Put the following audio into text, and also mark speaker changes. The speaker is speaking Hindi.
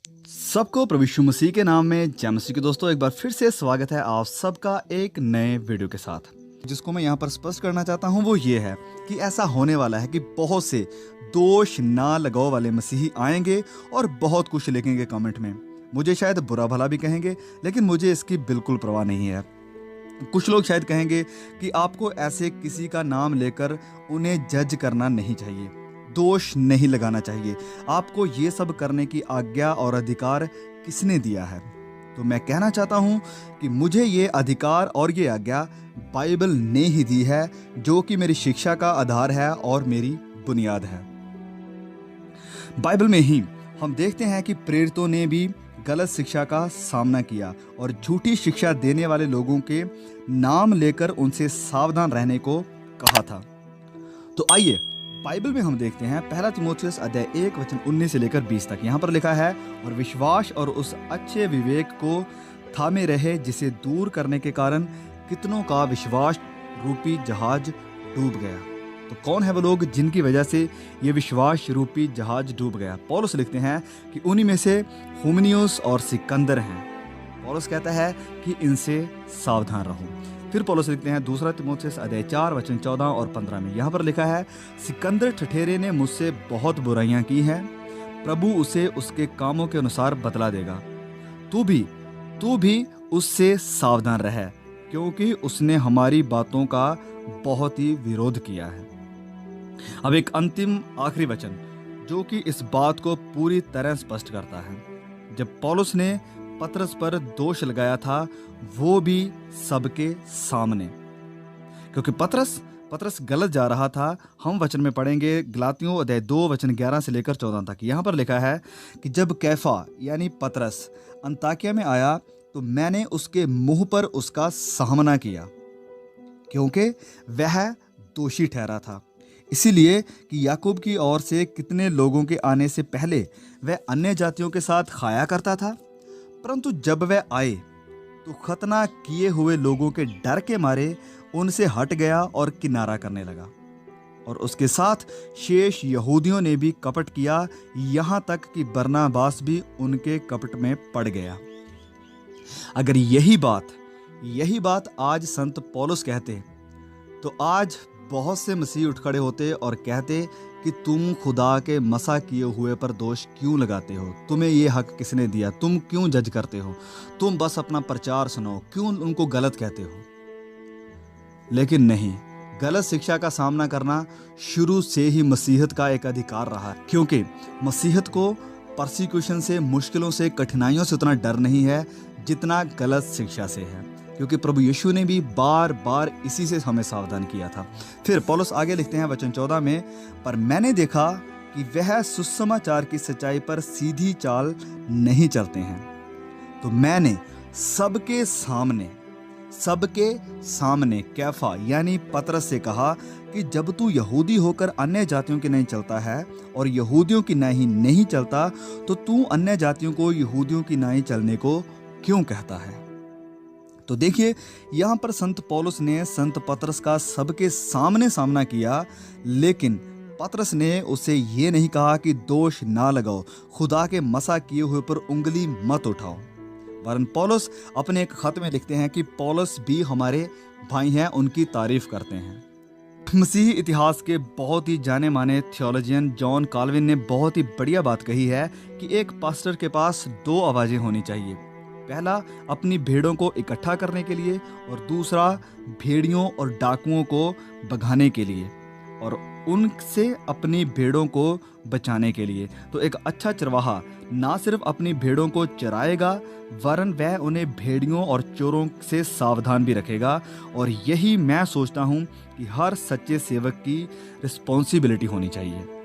Speaker 1: सबको प्रभु यीशु मसीह के नाम में जय मसीह के दोस्तों, एक बार फिर से स्वागत है आप सबका एक नए वीडियो के साथ। जिसको मैं यहाँ पर स्पष्ट करना चाहता हूँ वो ये है कि ऐसा होने वाला है कि बहुत से दोष ना लगाओ वाले मसीही आएंगे और बहुत कुछ लिखेंगे कमेंट में। मुझे शायद बुरा भला भी कहेंगे, लेकिन मुझे इसकी बिल्कुल परवाह नहीं है। कुछ लोग शायद कहेंगे कि आपको ऐसे किसी का नाम लेकर उन्हें जज करना नहीं चाहिए, दोष नहीं लगाना चाहिए। आपको ये सब करने की आज्ञा और अधिकार किसने दिया है? तो मैं कहना चाहता हूँ कि मुझे ये अधिकार और ये आज्ञा बाइबल ने ही दी है, जो कि मेरी शिक्षा का आधार है और मेरी बुनियाद है। बाइबल में ही हम देखते हैं कि प्रेरितों ने भी गलत शिक्षा का सामना किया और झूठी शिक्षा देने वाले लोगों के नाम लेकर उनसे सावधान रहने को कहा था। तो आइए बाइबल में हम देखते हैं पहला तीमुथियुस अध्याय 1 वचन 19 से लेकर 20 तक। यहाँ पर लिखा है, और विश्वास और उस अच्छे विवेक को थामे रहे जिसे दूर करने के कारण कितनों का विश्वास रूपी जहाज डूब गया। तो कौन है वो लोग जिनकी वजह से ये विश्वास रूपी जहाज डूब गया? पौलुस लिखते हैं कि उन्हीं में से हुमिनियुस और सिकंदर हैं। पौलुस कहता है कि इनसे सावधान रहो। फिर पौलुस लिखते हैं दूसरा तीमुथियुस अध्याय 4 वचन 14 और 15 में। यहाँ पर लिखा है, सिकंदर ठठेरे ने मुझसे बहुत बुराइयां की हैं, प्रभु उसे उसके कामों के अनुसार बदला देगा। तू भी उससे सावधान रह, क्योंकि उसने हमारी बातों का बहुत ही विरोध किया है। अब एक अंतिम आखिरी वचन जो कि इस बात को पूरी तरह स्पष्ट करता है। जब पौलुस ने पतरस पर दोष लगाया था, वो भी सबके सामने, क्योंकि पतरस गलत जा रहा था। हम वचन में पढ़ेंगे गलातियों अध्याय 2 वचन 11 से लेकर 14 तक। यहाँ पर लिखा है कि जब कैफा यानी पतरस अंताकिया में आया तो मैंने उसके मुंह पर उसका सामना किया, क्योंकि वह दोषी ठहरा था, इसीलिए कि याकूब की ओर से कितने लोगों के आने से पहले वह अन्य जातियों के साथ खाया करता था। परंतु जब वह आए तो खतना किए हुए लोगों के डर के मारे उनसे हट गया और किनारा करने लगा। और उसके साथ शेष यहूदियों ने भी कपट किया, यहाँ तक कि बरनबास भी उनके कपट में पड़ गया। अगर यही बात आज संत पौलुस कहते तो आज बहुत से मसीह उठ खड़े होते और कहते कि तुम खुदा के मसा किए हुए पर दोष क्यों लगाते हो? तुम्हें ये हक किसने दिया? तुम क्यों जज करते हो? तुम बस अपना प्रचार सुनाओ, क्यों उनको गलत कहते हो? लेकिन नहीं, गलत शिक्षा का सामना करना शुरू से ही मसीहत का एक अधिकार रहा, क्योंकि मसीहत को परसिक्यूशन से, मुश्किलों से, कठिनाइयों से उतना डर नहीं है जितना गलत शिक्षा से है, क्योंकि प्रभु यीशु ने भी बार बार इसी से हमें सावधान किया था। फिर पौलुस आगे लिखते हैं वचन 14 में, पर मैंने देखा कि वह सुसमाचार की सच्चाई पर सीधी चाल नहीं चलते हैं, तो मैंने सबके सामने कैफा यानी पतरस से कहा कि जब तू यहूदी होकर अन्य जातियों की नहीं चलता है और यहूदियों की नहीं चलता, तो तू अन्य जातियों को यहूदियों की नहीं चलने को क्यों कहता है? तो देखिए, यहाँ पर संत पौलुस ने संत पतरस का सबके सामने सामना किया, लेकिन पतरस ने उसे ये नहीं कहा कि दोष ना लगाओ, खुदा के मसा किए हुए पर उंगली मत उठाओ। वरन पौलुस अपने एक खत में लिखते हैं कि पौलुस भी हमारे भाई हैं, उनकी तारीफ करते हैं। मसीही इतिहास के बहुत ही जाने माने थियोलॉजियन जॉन काल्विन ने बहुत ही बढ़िया बात कही है कि एक पास्टर के पास 2 आवाज़ें होनी चाहिए। पहला अपनी भेड़ों को इकट्ठा करने के लिए, और दूसरा भेड़ियों और डाकुओं को भगाने के लिए, और उनसे अपनी भेड़ों को बचाने के लिए। तो एक अच्छा चरवाहा ना सिर्फ अपनी भेड़ों को चराएगा, वरन वह उन्हें भेड़ियों और चोरों से सावधान भी रखेगा। और यही मैं सोचता हूँ कि हर सच्चे सेवक की रिस्पॉन्सिबिलिटी होनी चाहिए।